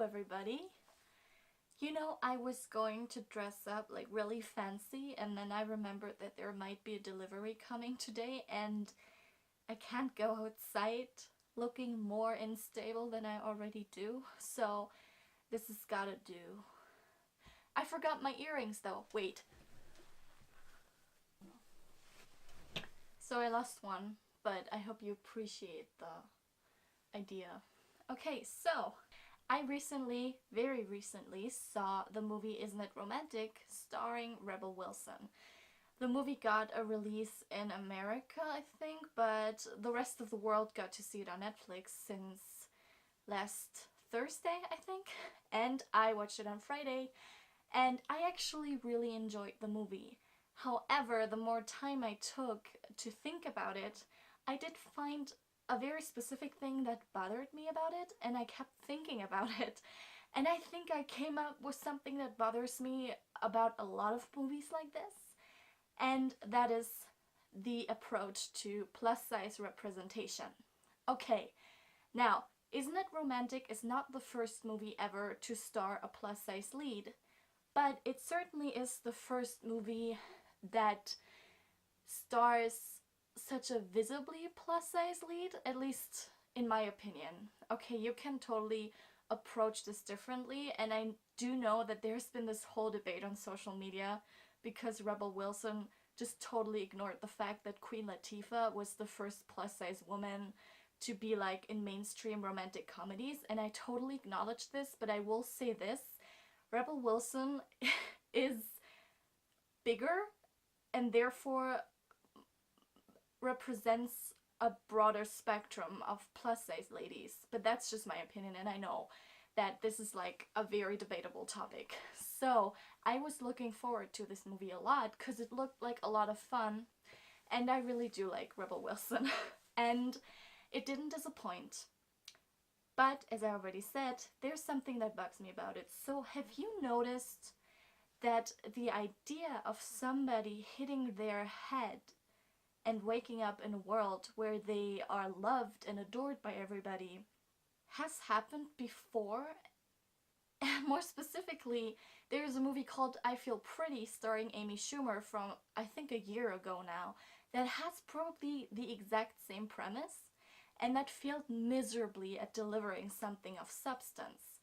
everybody. You know, I was going to dress up like really fancy and then I remembered that there might be a delivery coming today and I can't go outside looking more unstable than I already do, so this has gotta do. I forgot my earrings though. Wait. So I lost one, but I hope you appreciate the idea. Okay, so I very recently saw the movie Isn't It Romantic starring Rebel Wilson. The movie got a release in America, I think, but the rest of the world got to see it on Netflix since last Thursday, I think, and I watched it on Friday, and I actually really enjoyed the movie. However, the more time I took to think about it, I did find a very specific thing that bothered me about it, and I kept thinking about it. And I think I came up with something that bothers me about a lot of movies like this, and that is the approach to plus-size representation. Okay, now, Isn't It Romantic is not the first movie ever to star a plus-size lead, but it certainly is the first movie that stars such a visibly plus-size lead, at least in my opinion. Okay, you can totally approach this differently, and I do know that there's been this whole debate on social media because Rebel Wilson just totally ignored the fact that Queen Latifah was the first plus-size woman to be like in mainstream romantic comedies, and I totally acknowledge this, but I will say this: Rebel Wilson is bigger and therefore represents a broader spectrum of plus-size ladies. But that's just my opinion, and I know that this is like a very debatable topic. So I was looking forward to this movie a lot because it looked like a lot of fun, and I really do like Rebel Wilson. And it didn't disappoint. But as I already said, there's something that bugs me about it. So have you noticed that the idea of somebody hitting their head and waking up in a world where they are loved and adored by everybody has happened before? More specifically, there's a movie called I Feel Pretty starring Amy Schumer from I think a year ago now that has probably the exact same premise and that failed miserably at delivering something of substance.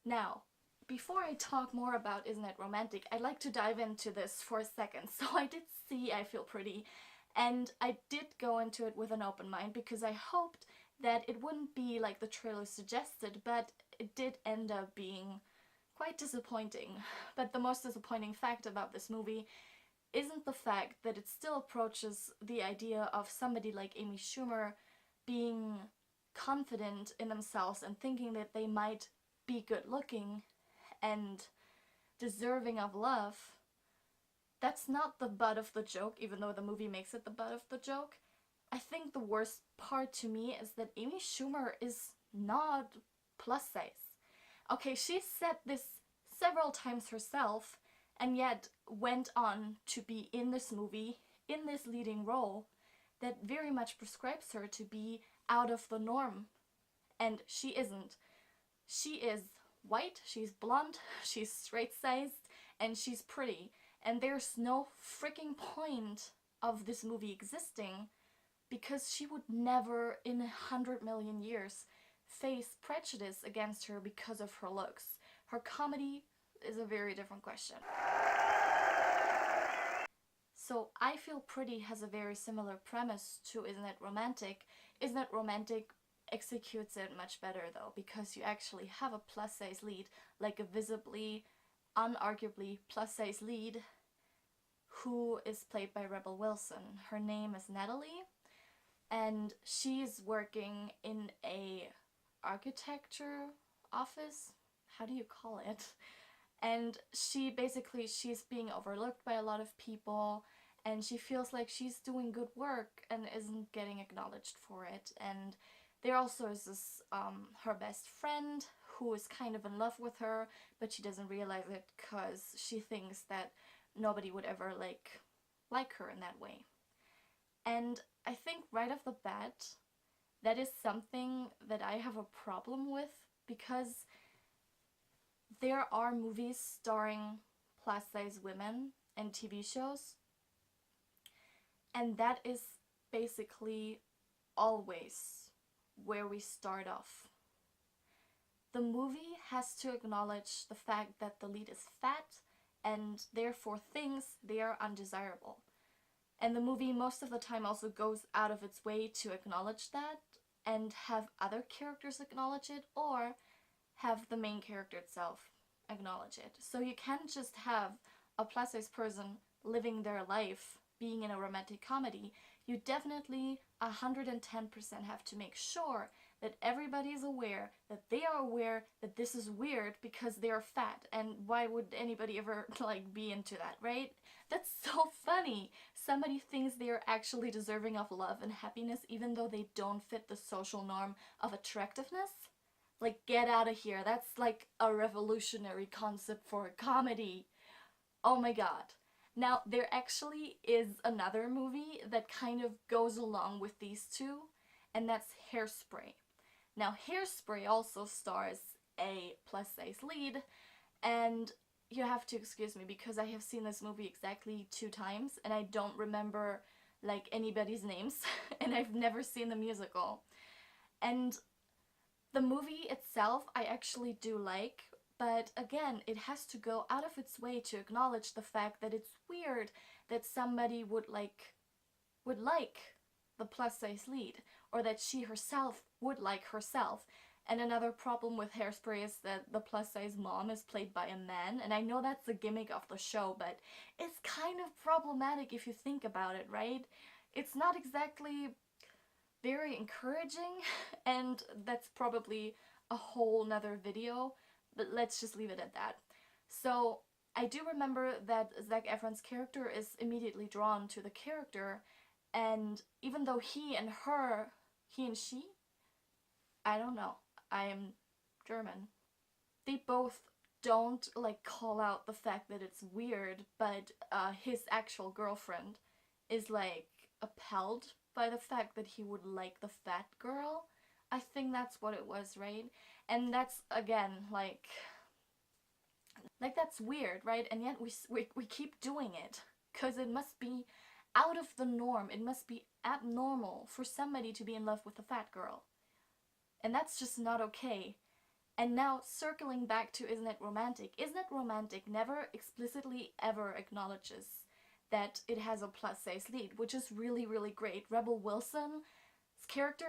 Now, before I talk more about Isn't It Romantic, I'd like to dive into this for a second. So I did see I Feel Pretty, and I did go into it with an open mind because I hoped that it wouldn't be like the trailer suggested, but it did end up being quite disappointing. But the most disappointing fact about this movie isn't the fact that it still approaches the idea of somebody like Amy Schumer being confident in themselves and thinking that they might be good looking and deserving of love. That's not the butt of the joke, even though the movie makes it the butt of the joke. I think the worst part to me is that Amy Schumer is not plus size. Okay, she said this several times herself, and yet went on to be in this movie, in this leading role, that very much prescribes her to be out of the norm. And she isn't. She is white, she's blonde, she's straight-sized, and she's pretty. And there's no freaking point of this movie existing because she would never in 100 million years face prejudice against her because of her looks. Her comedy is a very different question. So I Feel Pretty has a very similar premise to Isn't It Romantic. Isn't It Romantic executes it much better though, because you actually have a plus-size lead, like a visibly, unarguably plus-size lead, who is played by Rebel Wilson. Her name is Natalie, and she's working in a architecture office, how do you call it? And she's being overlooked by a lot of people, and she feels like she's doing good work and isn't getting acknowledged for it. And there also is this, her best friend who is kind of in love with her, but she doesn't realize it because she thinks that nobody would ever like her in that way. And I think right off the bat, that is something that I have a problem with, because there are movies starring plus size women and TV shows, and that is basically always where we start off. The movie has to acknowledge the fact that the lead is fat and therefore thinks they are undesirable. And the movie most of the time also goes out of its way to acknowledge that and have other characters acknowledge it, or have the main character itself acknowledge it. So you can't just have a plus size person living their life being in a romantic comedy. You definitely 110% have to make sure that everybody is aware, that they are aware that this is weird because they are fat, and why would anybody ever like be into that, right? That's so funny. Somebody thinks they are actually deserving of love and happiness even though they don't fit the social norm of attractiveness. Like, get out of here. That's like a revolutionary concept for a comedy. Oh my god. Now, there actually is another movie that kind of goes along with these two, and that's Hairspray. Now, Hairspray also stars a plus size lead, and you have to excuse me because I have seen this movie exactly 2 times and I don't remember like anybody's names and I've never seen the musical. And the movie itself I actually do like, but again, it has to go out of its way to acknowledge the fact that it's weird that somebody would like the plus size lead, or that she herself would like herself. And another problem with Hairspray is that the plus size mom is played by a man, and I know that's the gimmick of the show, but it's kind of problematic if you think about it, right? It's not exactly very encouraging, and that's probably a whole nother video, but let's just leave it at that. So I do remember that Zac Efron's character is immediately drawn to the character, and even though he and she, I don't know, I am German, they both don't like call out the fact that it's weird, but his actual girlfriend is like appalled by the fact that he would like the fat girl. I think that's what it was, right? And that's again like that's weird, right? And yet we keep doing it because it must be out of the norm. It must be abnormal for somebody to be in love with a fat girl. And that's just not okay. And now, circling back to Isn't It Romantic? Isn't It Romantic never explicitly ever acknowledges that it has a plus size lead, which is really, really great. Rebel Wilson's character,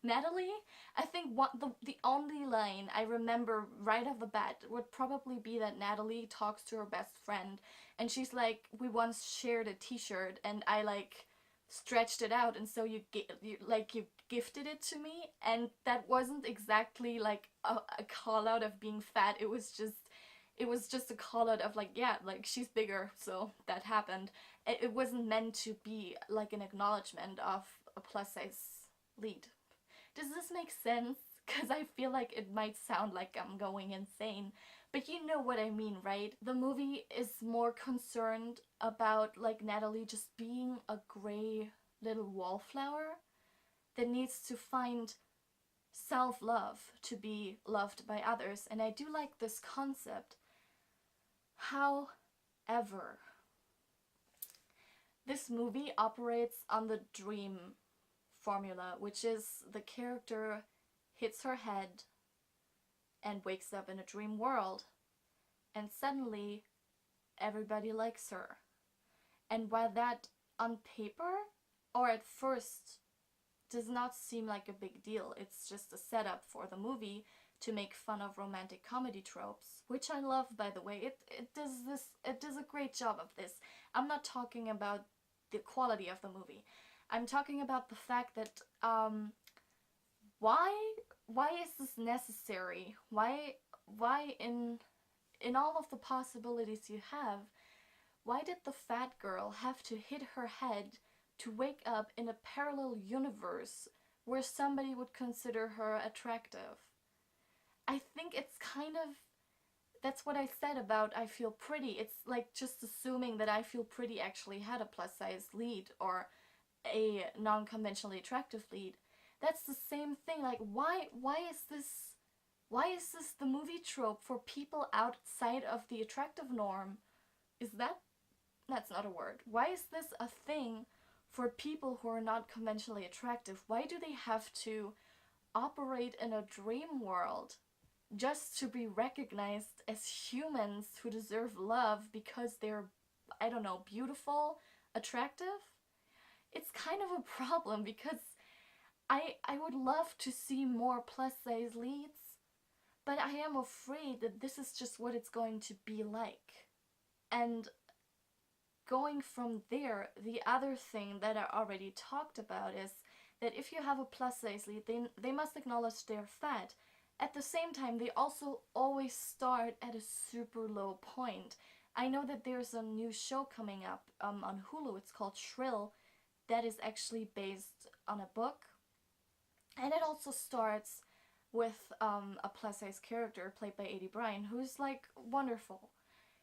Natalie, I think the only line I remember right off the bat would probably be that Natalie talks to her best friend, and she's like, we once shared a t-shirt, and I like stretched it out, and so you gifted it to me, and that wasn't exactly like a call out of being fat. It was just a call out of like, yeah, like she's bigger, so that happened. It wasn't meant to be like an acknowledgement of a plus size lead. Does this make sense? Because I feel like it might sound like I'm going insane, but you know what I mean, right? The movie is more concerned about like Natalie just being a gray little wallflower that needs to find self-love to be loved by others, and I do like this concept. However, this movie operates on the dream formula, which is the character hits her head and wakes up in a dream world, and suddenly everybody likes her. And while that on paper, or at first, does not seem like a big deal, it's just a setup for the movie to make fun of romantic comedy tropes, which I love, by the way. It does a great job of this. I'm not talking about the quality of the movie. I'm talking about the fact that why is this necessary? Why in all of the possibilities you have, why did the fat girl have to hit her head to wake up in a parallel universe where somebody would consider her attractive? I think it's kind of, that's what I said about I Feel Pretty. It's like just assuming that I Feel Pretty actually had a plus size lead or a non-conventionally attractive lead. That's the same thing. Like, why Why is this the movie trope for people outside of the attractive norm? Is that's not a word. Why is this a thing for people who are not conventionally attractive? Why do they have to operate in a dream world just to be recognized as humans who deserve love because they're, I don't know, beautiful, attractive? It's kind of a problem because I would love to see more plus size leads, but I am afraid that this is just what it's going to be like. And going from there, the other thing that I already talked about is that if you have a plus size lead, they must acknowledge they're fat. At the same time, they also always start at a super low point. I know that there's a new show coming up on Hulu. It's called Shrill, that is actually based on a book, and it also starts with a plus size character played by Adie Bryan, who's like wonderful.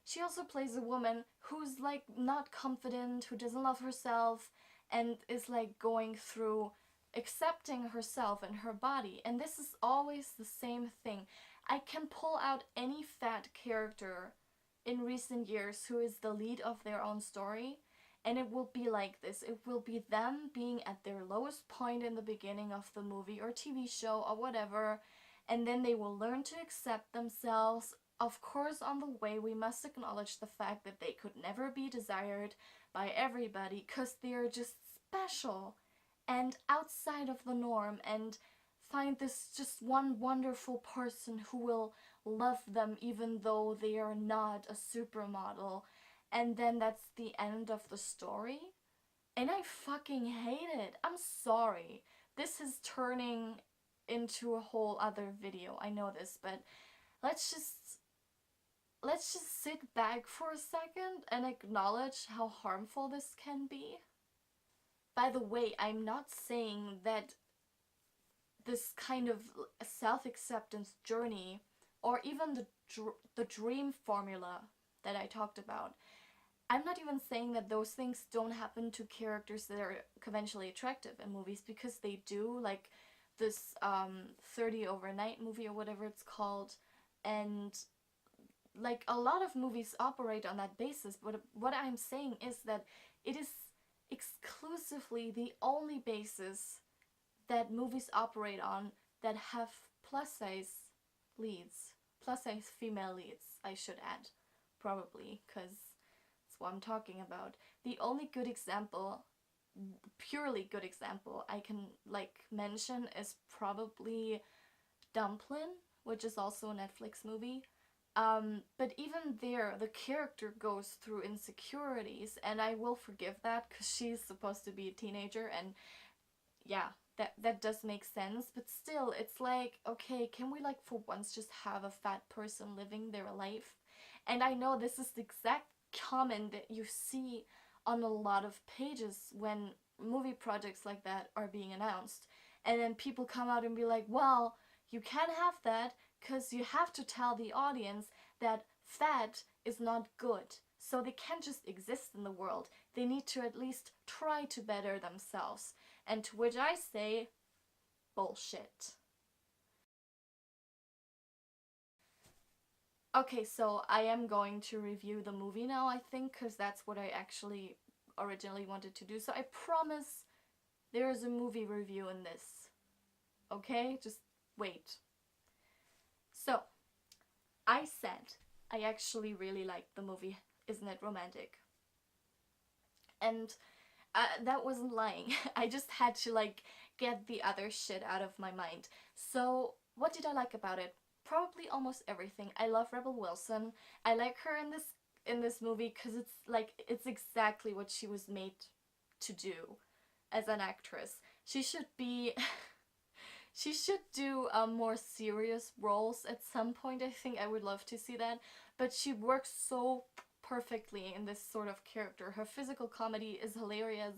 She also plays a woman who's like not confident, who doesn't love herself, and is like going through accepting herself and her body. And this is always the same thing. I can pull out any fat character in recent years who is the lead of their own story, and it will be like this. It will be them being at their lowest point in the beginning of the movie or TV show or whatever, and then they will learn to accept themselves. Of course, on the way, we must acknowledge the fact that they could never be desired by everybody because they're just special and outside of the norm, and find this just one wonderful person who will love them even though they are not a supermodel. And then that's the end of the story. And I fucking hate it. I'm sorry. This is turning into a whole other video. I know this, but let's just sit back for a second and acknowledge how harmful this can be. By the way, I'm not saying that this kind of self-acceptance journey, or even the dream formula that I talked about, I'm not even saying that those things don't happen to characters that are conventionally attractive in movies, because they do, like this 30 Overnight movie or whatever it's called, and like a lot of movies operate on that basis. But what I'm saying is that it is exclusively the only basis that movies operate on that have plus size leads, plus size female leads, I should add, probably, because that's what I'm talking about. The only good example, purely good example I can like mention is probably Dumplin', which is also a Netflix movie. But even there, the character goes through insecurities, and I will forgive that because she's supposed to be a teenager, and yeah, that does make sense. But still, it's like, okay, can we like for once just have a fat person living their life? And I know this is the exact comment that you see on a lot of pages when movie projects like that are being announced, and then people come out and be like, well, you can't have that because you have to tell the audience that fat is not good. So they can't just exist in the world. They need to at least try to better themselves. And to which I say, bullshit. Okay, so I am going to review the movie now, I think, because that's what I actually originally wanted to do. So I promise there is a movie review in this. Okay? Just wait. So, I said I actually really liked the movie Isn't It Romantic? And that wasn't lying. I just had to like get the other shit out of my mind. So, what did I like about it? Probably almost everything. I love Rebel Wilson. I like her in this movie because it's like it's exactly what she was made to do as an actress. She should be she should do more serious roles at some point. I think I would love to see that. But she works so perfectly in this sort of character. Her physical comedy is hilarious.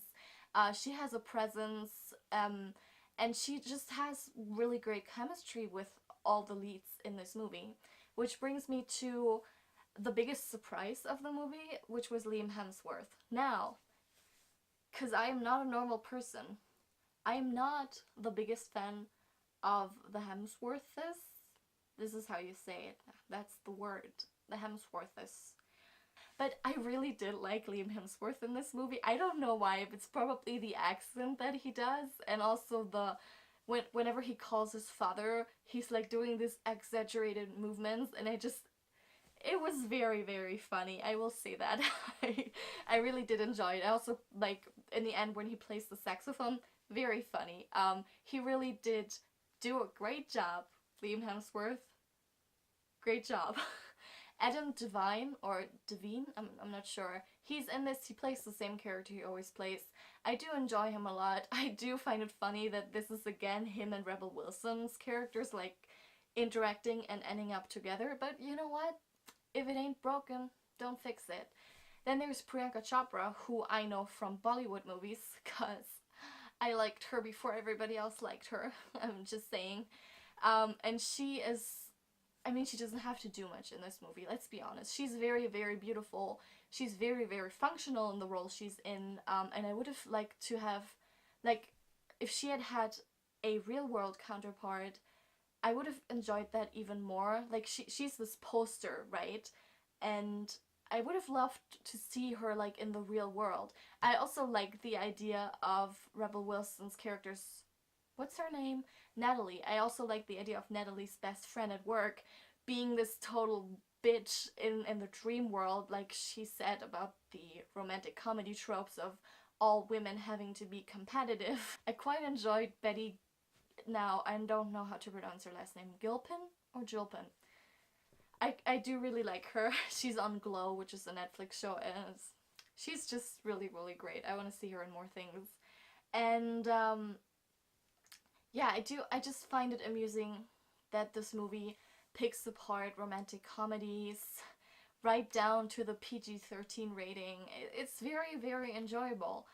She has a presence, and she just has really great chemistry with all the leads in this movie. Which brings me to the biggest surprise of the movie, which was Liam Hemsworth. Now, because I am not a normal person, I am not the biggest fan of the Hemsworths. This is how you say it. That's the word. The Hemsworths. But I really did like Liam Hemsworth in this movie. I don't know why, but it's probably the accent that he does, and also the whenever he calls his father, he's like doing these exaggerated movements, and it was very, very funny. I will say that. I really did enjoy it. I also like in the end when he plays the saxophone, very funny. He really did do a great job, Liam Hemsworth. Great job. Adam Devine or Devine, I'm not sure. He's in this. He plays the same character he always plays. I do enjoy him a lot. I do find it funny that this is again him and Rebel Wilson's characters like interacting and ending up together. But you know what? If it ain't broken, don't fix it. Then there's Priyanka Chopra, who I know from Bollywood movies, because I liked her before everybody else liked her. I'm just saying. And she is, I mean, she doesn't have to do much in this movie, let's be honest. She's very, very beautiful. She's very, very functional in the role she's in. And I would have liked to have, like, if she had had a real world counterpart, I would have enjoyed that even more. Like, she's this poster, right? And I would have loved to see her, like, in the real world. I also like the idea of Rebel Wilson's character's, what's her name? Natalie. I also like the idea of Natalie's best friend at work being this total bitch in the dream world, like she said about the romantic comedy tropes of all women having to be competitive. I quite enjoyed Betty. Now, I don't know how to pronounce her last name. Gilpin or Gilpin? I do really like her. She's on Glow, which is a Netflix show, and she's just really, really great. I want to see her in more things. And yeah, I just find it amusing that this movie picks apart romantic comedies right down to the PG-13 rating. It's very, very enjoyable.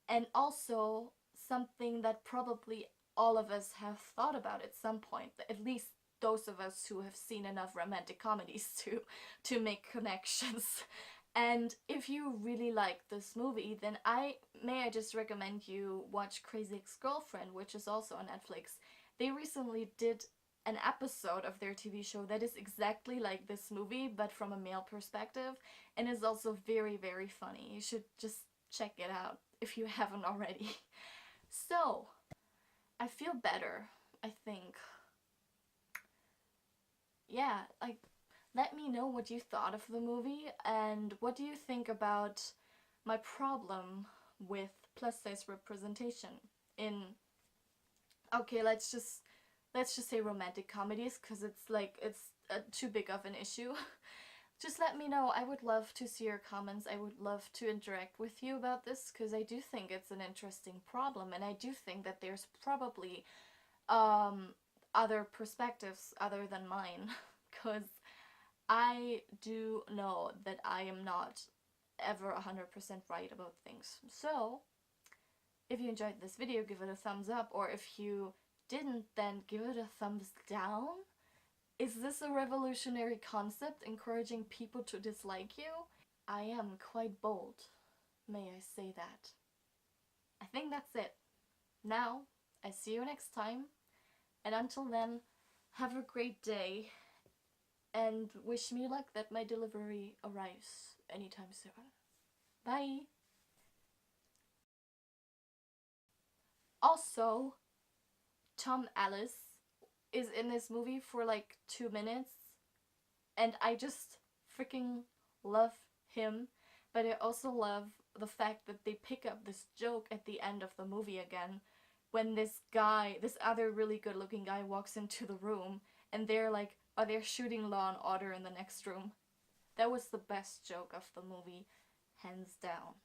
And also something that probably all of us have thought about at some point, at least those of us who have seen enough romantic comedies to make connections. And if you really like this movie, then I just recommend you watch Crazy Ex-Girlfriend, which is also on Netflix. They recently did an episode of their TV show that is exactly like this movie, but from a male perspective, and is also very, very funny. You should just check it out if you haven't already. So, I feel better, I think. Yeah, like, let me know what you thought of the movie, and what do you think about my problem with plus size representation in, okay, let's just say romantic comedies, because it's like it's too big of an issue. Just let me know. I would love to see your comments. I would love to interact with you about this, because I do think it's an interesting problem, and I do think that there's probably other perspectives other than mine, because I do know that I am not ever 100% right about things. So, if you enjoyed this video, give it a thumbs up, or if you didn't, then give it a thumbs down. Is this a revolutionary concept, encouraging people to dislike you? I am quite bold, may I say that. I think that's it. Now, I see you next time, and until then, have a great day, and wish me luck that my delivery arrives anytime soon. Bye! Also, Tom Ellis is in this movie for like 2 minutes, and I just freaking love him. But I also love the fact that they pick up this joke at the end of the movie again, when this other really good looking guy walks into the room, and they're like, oh, they're shooting Law and Order in the next room. That was the best joke of the movie, hands down.